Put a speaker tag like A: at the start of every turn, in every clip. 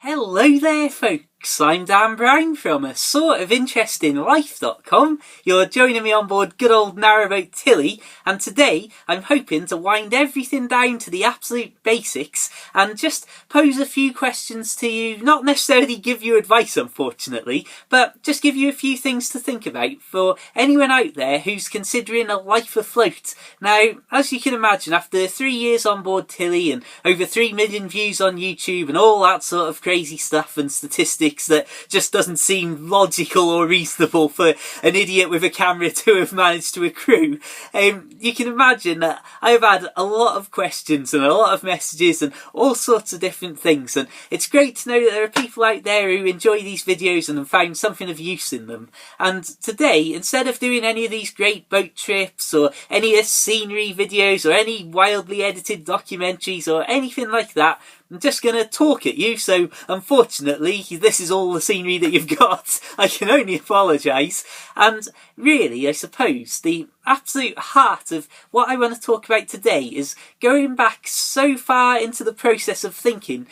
A: Hello there folks, I'm Dan Brown from a sort of interesting life.com. You're joining me on board good old Narrowboat Tilly, and today I'm hoping to wind everything down to the absolute basics and just pose a few questions to you, not necessarily give you advice unfortunately, but just give you a few things to think about for anyone out there who's considering a life afloat. Now, as you can imagine, after 3 years on board Tilly and over 3 million views on YouTube and all that sort of crazy stuff and statistics that just doesn't seem logical or reasonable for an idiot with a camera to have managed to accrue, you can imagine that I've had a lot of questions and a lot of messages and all sorts of different things, and it's great to know that there are people out there who enjoy these videos and have found something of use in them. And today, instead of doing any of these great boat trips or any of the scenery videos or any wildly edited documentaries or anything like that, I'm just going to talk at you, so unfortunately this is all the scenery that you've got. I can only apologise. And really, I suppose, the absolute heart of what I want to talk about today is going back so far into the process of thinking,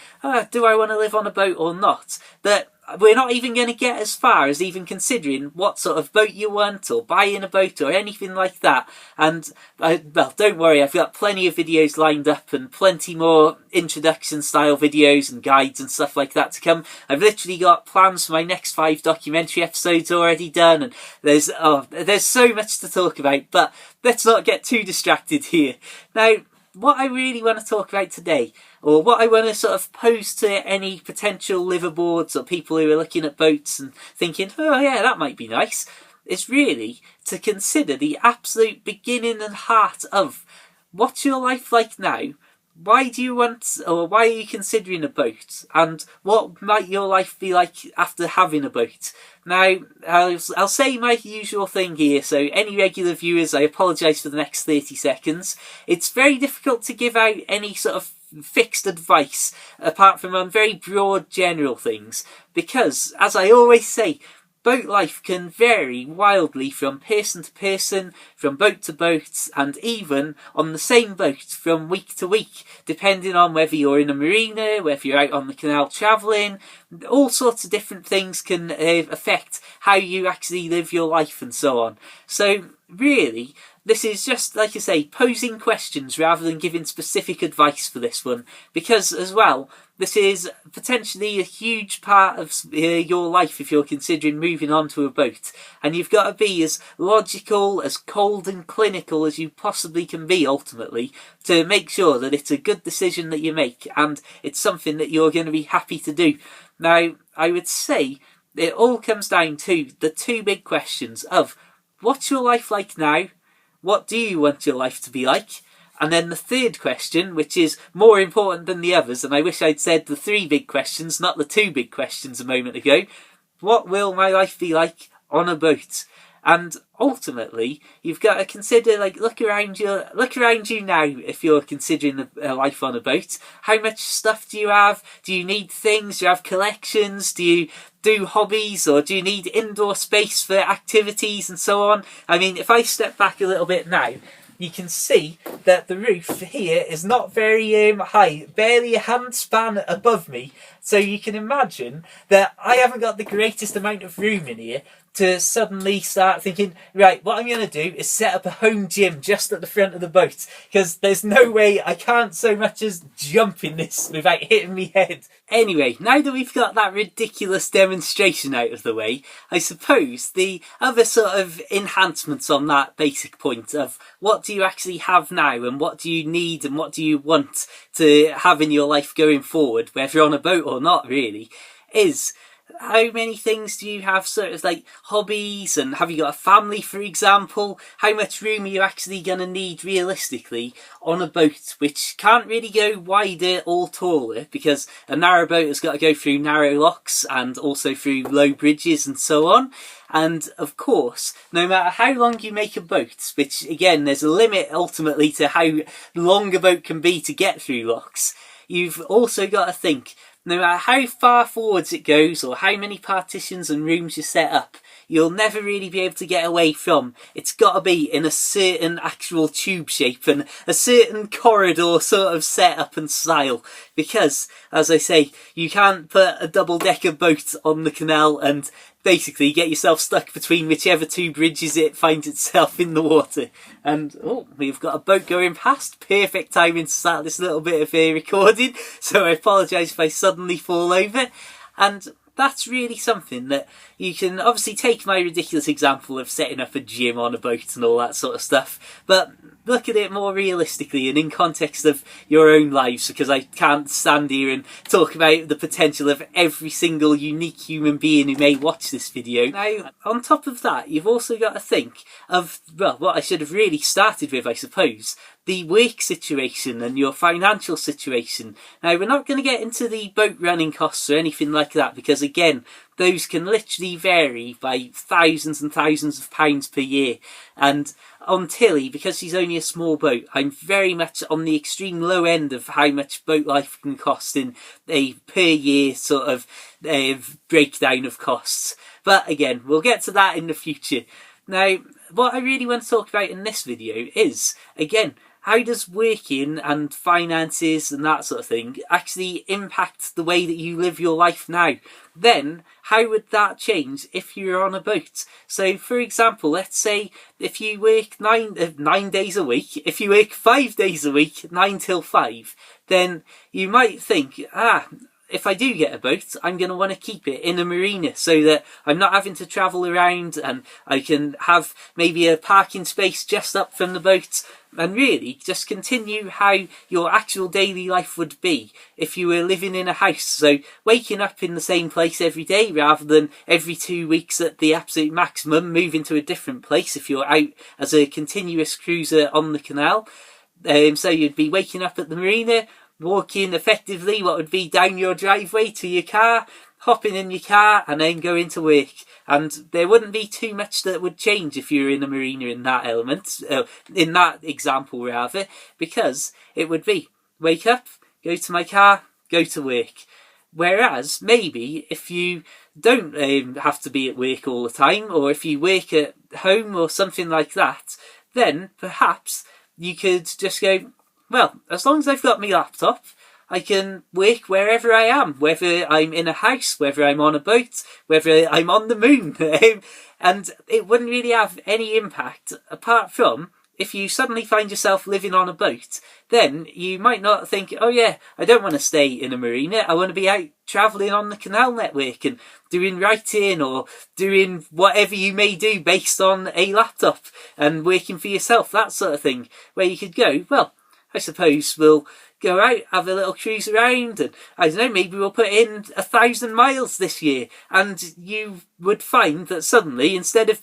A: do I want to live on a boat or not, that we're not even going to get as far as even considering what sort of boat you want or buying a boat or anything like that. And, well, don't worry, I've got plenty of videos lined up and plenty more introduction style videos and guides and stuff like that to come. I've literally got plans for my next 5 documentary episodes already done, and there's so much to talk about, but let's not get too distracted here. Now, what I really want to talk about today, or what I want to sort of pose to any potential liveaboards or people who are looking at boats and thinking, oh yeah, that might be nice, is really to consider the absolute beginning and heart of what's your life like now? Why do you want, or why are you considering a boat? And what might your life be like after having a boat? Now, I'll say my usual thing here, so any regular viewers, I apologise for the next 30 seconds. It's very difficult to give out any sort of fixed advice, apart from on very broad general things, because, as I always say, boat life can vary wildly from person to person, from boat to boat, and even on the same boat from week to week, depending on whether you're in a marina, whether you're out on the canal travelling. All sorts of different things can affect how you actually live your life and so on. So really, this is just, like I say, posing questions rather than giving specific advice for this one, because as well, this is potentially a huge part of your life if you're considering moving on to a boat, and you've got to be as logical, as cold and clinical as you possibly can be ultimately to make sure that it's a good decision that you make and it's something that you're going to be happy to do. Now, I would say it all comes down to the 2 big questions of what's your life like now? What do you want your life to be like? And then the 3rd question, which is more important than the others, and I wish I'd said the 3 big questions, not the 2 big questions a moment ago. What will my life be like on a boat? And ultimately, you've got to consider, like, look around you now if you're considering a life on a boat. How much stuff do you have? Do you need things? Do you have collections? Do you do hobbies? Or do you need indoor space for activities and so on? I mean, if I step back a little bit now, you can see that the roof here is not very high, barely a handspan above me. So you can imagine that I haven't got the greatest amount of room in here to suddenly start thinking, right, what I'm going to do is set up a home gym just at the front of the boat, because there's no way I can't so much as jump in this without hitting me head. Anyway, now that we've got that ridiculous demonstration out of the way, I suppose the other sort of enhancements on that basic point of what do you actually have now and what do you need and what do you want to have in your life going forward, whether you're on a boat or not really, is how many things do you have, sort of like hobbies, and have you got a family, for example? How much room are you actually going to need realistically on a boat, which can't really go wider or taller because a narrow boat has got to go through narrow locks and also through low bridges and so on. And of course, no matter how long you make a boat, which again, there's a limit ultimately to how long a boat can be to get through locks, you've also got to think, no matter how far forwards it goes or how many partitions and rooms you set up, you'll never really be able to get away from. It's got to be in a certain actual tube shape and a certain corridor sort of setup and style, because, as I say, you can't put a double-decker boat on the canal and basically get yourself stuck between whichever two bridges it finds itself in the water. And we've got a boat going past. Perfect timing to start this little bit of recording, so I apologise if I suddenly fall over. And that's really something that you can obviously take my ridiculous example of setting up a gym on a boat and all that sort of stuff, but look at it more realistically and in context of your own lives, because I can't stand here and talk about the potential of every single unique human being who may watch this video. Now, on top of that, you've also got to think of, well, what I should have really started with, I suppose, the work situation and your financial situation. Now, we're not going to get into the boat running costs or anything like that, because again, those can literally vary by thousands and thousands of pounds per year. And on Tilly, because she's only a small boat, I'm very much on the extreme low end of how much boat life can cost in a per year sort of breakdown of costs. But again, we'll get to that in the future. Now, what I really want to talk about in this video is, again, how does working and finances and that sort of thing actually impact the way that you live your life now? Then, how would that change if you're on a boat? So, for example, let's say if you work 9 days a week, if you work 5 days a week, 9 till 5, then you might think, if I do get a boat, I'm going to want to keep it in a marina so that I'm not having to travel around and I can have maybe a parking space just up from the boat, and really just continue how your actual daily life would be if you were living in a house. So waking up in the same place every day rather than every 2 weeks at the absolute maximum, moving to a different place if you're out as a continuous cruiser on the canal. So you'd be waking up at the marina, walking effectively what would be down your driveway to your car, hopping in your car and then going to work. And there wouldn't be too much that would change if you were in a marina in that element, in that example rather, because it would be wake up, go to my car, go to work. Whereas maybe if you don't have to be at work all the time, or if you work at home or something like that, then perhaps you could just go, well, as long as I've got my laptop, I can work wherever I am, whether I'm in a house, whether I'm on a boat, whether I'm on the moon. And it wouldn't really have any impact apart from if you suddenly find yourself living on a boat, then you might not think, oh yeah, I don't want to stay in a marina. I want to be out travelling on the canal network and doing writing or doing whatever you may do based on a laptop and working for yourself, that sort of thing, where you could go, well, I suppose we'll go out, have a little cruise around, and I don't know, maybe we'll put in 1,000 miles this year. And you would find that suddenly, instead of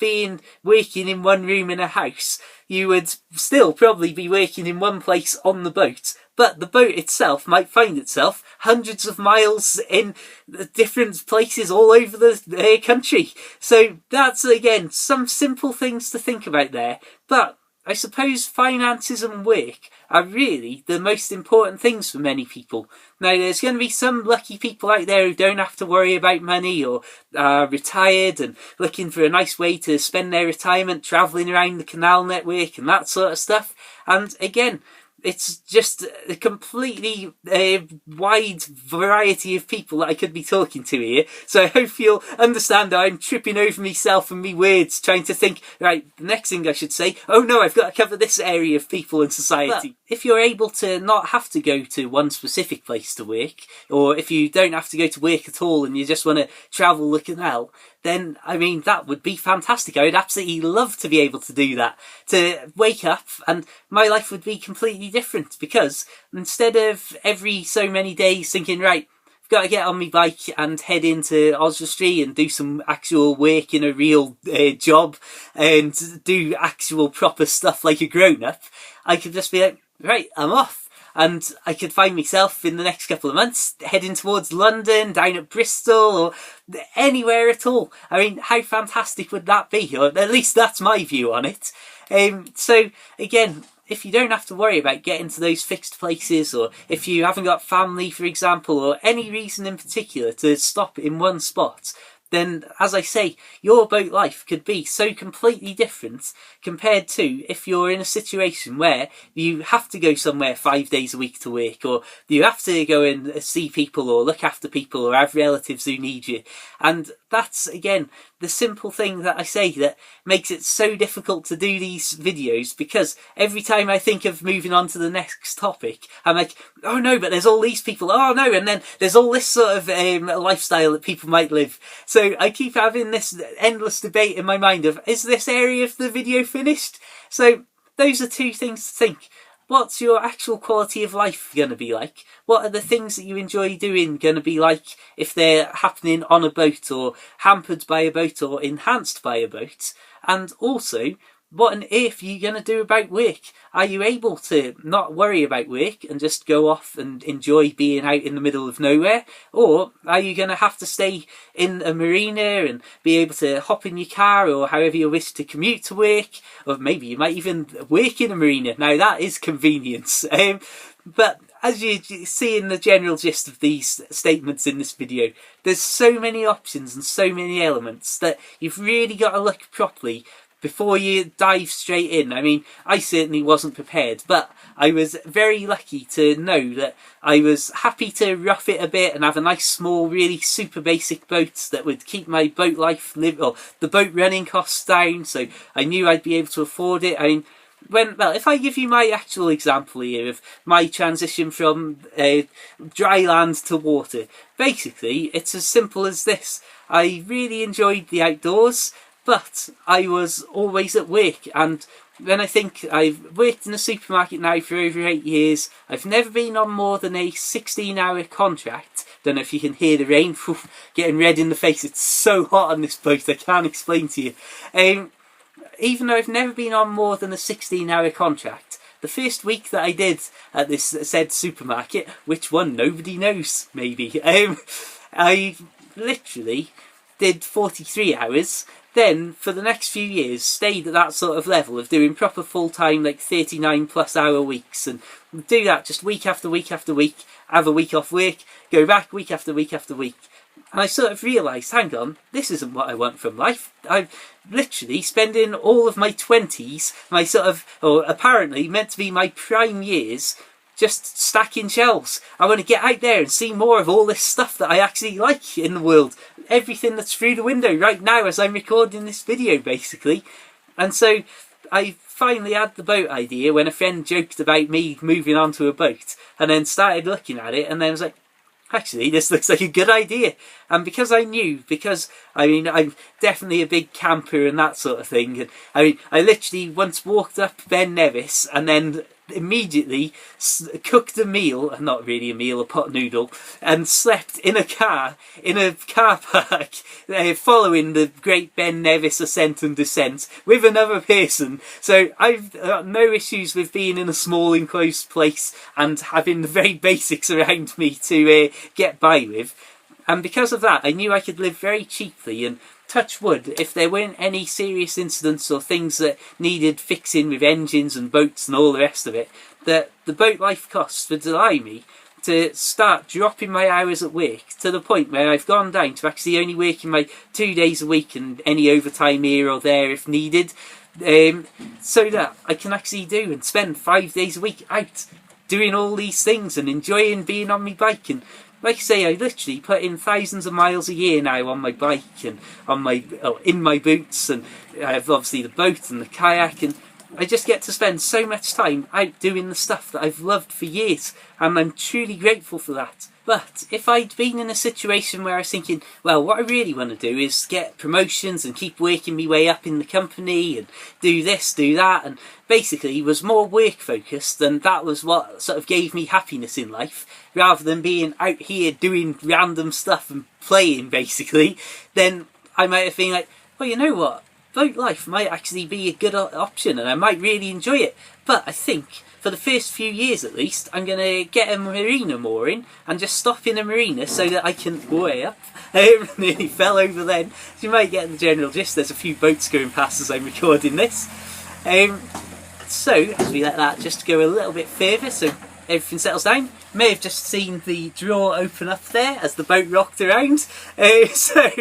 A: working in one room in a house, you would still probably be working in one place on the boat. But the boat itself might find itself hundreds of miles in different places all over the country. So that's, again, some simple things to think about there. But I suppose finances and work are really the most important things for many people. Now, there's going to be some lucky people out there who don't have to worry about money or are retired and looking for a nice way to spend their retirement travelling around the canal network and that sort of stuff. And again, it's just a completely wide variety of people that I could be talking to here. So I hope you'll understand that I'm tripping over myself and me words, trying to think, right, the next thing I should say, oh no, I've got to cover this area of people and society. But if you're able to not have to go to one specific place to work, or if you don't have to go to work at all and you just want to travel the canal, then, I mean, that would be fantastic. I would absolutely love to be able to do that. To wake up and my life would be completely different, because instead of every so many days thinking, right, I've got to get on my bike and head into Oswestry and do some actual work in a real job and do actual proper stuff like a grown-up, I could just be like, right, I'm off. And I could find myself in the next couple of months heading towards London, down at Bristol, or anywhere at all. I mean, how fantastic would that be? Or at least that's my view on it. So, again, if you don't have to worry about getting to those fixed places, or if you haven't got family, for example, or any reason in particular to stop in one spot, then, as I say, your boat life could be so completely different compared to if you're in a situation where you have to go somewhere 5 days a week to work, or you have to go and see people or look after people or have relatives who need you. And that's, again, the simple thing that I say that makes it so difficult to do these videos, because every time I think of moving on to the next topic, I'm like, oh no, but there's all these people, oh no, and then there's all this sort of lifestyle that people might live. So I keep having this endless debate in my mind of, is this area of the video finished? So those are two things to think. What's your actual quality of life going to be like? What are the things that you enjoy doing going to be like if they're happening on a boat, or hampered by a boat, or enhanced by a boat? And also, what on earth are you going to do about work? Are you able to not worry about work and just go off and enjoy being out in the middle of nowhere? Or are you going to have to stay in a marina and be able to hop in your car, or however you wish to commute to work? Or maybe you might even work in a marina. Now that is convenience. But as you see in the general gist of these statements in this video, there's so many options and so many elements that you've really got to look properly before you dive straight in. I mean, I certainly wasn't prepared, but I was very lucky to know that I was happy to rough it a bit and have a nice small, really super basic boat that would keep my boat life or the boat running costs down, so I knew I'd be able to afford it. I mean, if I give you my actual example here of my transition from dry land to water, basically it's as simple as this. I really enjoyed the outdoors, but I was always at work, and when I think I've worked in a supermarket now for over 8 years, I've never been on more than a 16-hour contract. Don't know if you can hear the rain getting red in the face. It's so hot on this boat, I can't explain to you. Even though I've never been on more than a 16-hour contract, the first week that I did at this said supermarket, which one nobody knows, maybe, I literally did 43 hours. Then, for the next few years, stayed at that sort of level of doing proper full-time, like 39+ hour weeks, and do that just week after week after week, have a week off work, go back week after week after week. And I sort of realised, hang on, this isn't what I want from life. I'm literally spending all of my 20s, my sort of, or apparently meant to be my prime years, just stacking shelves. I want to get out there and see more of all this stuff that I actually like in the world. Everything that's through the window right now as I'm recording this video, basically. And so I finally had the boat idea when a friend joked about me moving onto a boat, and then started looking at it, and then was like, actually, this looks like a good idea. And because I knew, I mean, I'm definitely a big camper and that sort of thing. And I mean, I literally once walked up Ben Nevis and then immediately cooked a meal, not really a meal, a pot noodle, and slept in a car park following the great Ben Nevis ascent and descent with another person. So I've got no issues with being in a small enclosed place and having the very basics around me to get by with. And because of that, I knew I could live very cheaply, and touch wood, if there weren't any serious incidents or things that needed fixing with engines and boats and all the rest of it, that the boat life costs would allow me to start dropping my hours at work to the point where I've gone down to actually only working my 2 days a week and any overtime here or there if needed, so that I can actually do and spend 5 days a week out doing all these things and enjoying being on my bike. And like I say, I literally put in thousands of miles a year now on my bike and in my boots, and I have obviously the boat and the kayak, and I just get to spend so much time out doing the stuff that I've loved for years, and I'm truly grateful for that. But if I'd been in a situation where I was thinking, well, what I really want to do is get promotions and keep working my way up in the company and do this, do that, and basically was more work focused, and that was what sort of gave me happiness in life, rather than being out here doing random stuff and playing, basically, then I might have been like, well, you know what? Boat life might actually be a good option and I might really enjoy it. But I think for the first few years at least, I'm going to get a marina mooring and just stop in a marina so that I can way up. I nearly fell over then. So you might get the general gist. There's a few boats going past as I'm recording this. So as we let that just go a little bit further, so everything settles down. You may have just seen the drawer open up there as the boat rocked around, so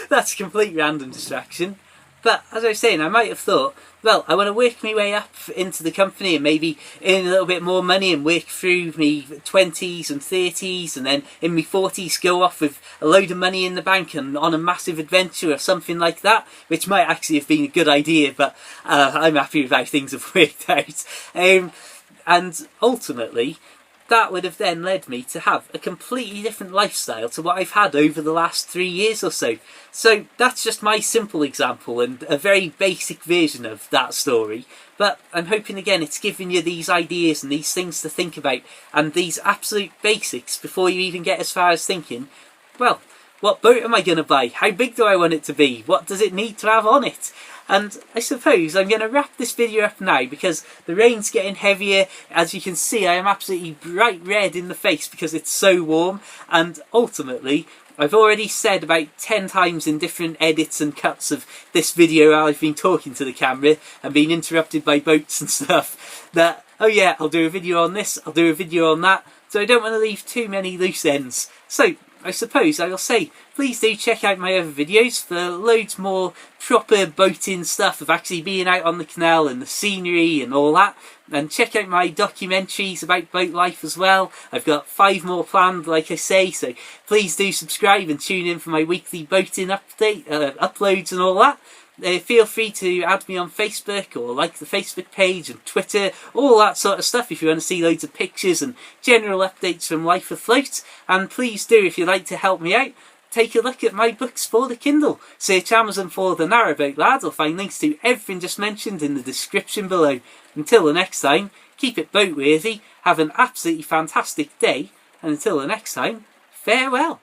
A: that's a complete random distraction. But as I was saying, I might have thought, well, I want to work my way up into the company and maybe earn a little bit more money and work through me 20s and 30s, and then in my 40s go off with a load of money in the bank and on a massive adventure or something like that, which might actually have been a good idea, but I'm happy with how things have worked out. And ultimately, that would have then led me to have a completely different lifestyle to what I've had over the last 3 years or so. So that's just my simple example and a very basic version of that story. But I'm hoping again it's giving you these ideas and these things to think about and these absolute basics before you even get as far as thinking, well, what boat am I going to buy? How big do I want it to be? What does it need to have on it? And I suppose I'm going to wrap this video up now because the rain's getting heavier. As you can see, I am absolutely bright red in the face because it's so warm. And ultimately, I've already said about 10 times in different edits and cuts of this video how I've been talking to the camera and been interrupted by boats and stuff that, oh yeah, I'll do a video on this, I'll do a video on that. So I don't want to leave too many loose ends. So I suppose I will say, please do check out my other videos for loads more proper boating stuff of actually being out on the canal and the scenery and all that. And check out my documentaries about boat life as well. I've got 5 more planned, like I say, so please do subscribe and tune in for my weekly boating uploads and all that. Feel free to add me on Facebook or like the Facebook page and Twitter, all that sort of stuff if you want to see loads of pictures and general updates from life afloat. And please do, if you'd like to help me out, take a look at my books for the Kindle. Search Amazon for The Narrowboat Lad. I'll find links to everything just mentioned in the description below. Until the next time, keep it boat worthy, have an absolutely fantastic day, and until the next time, farewell.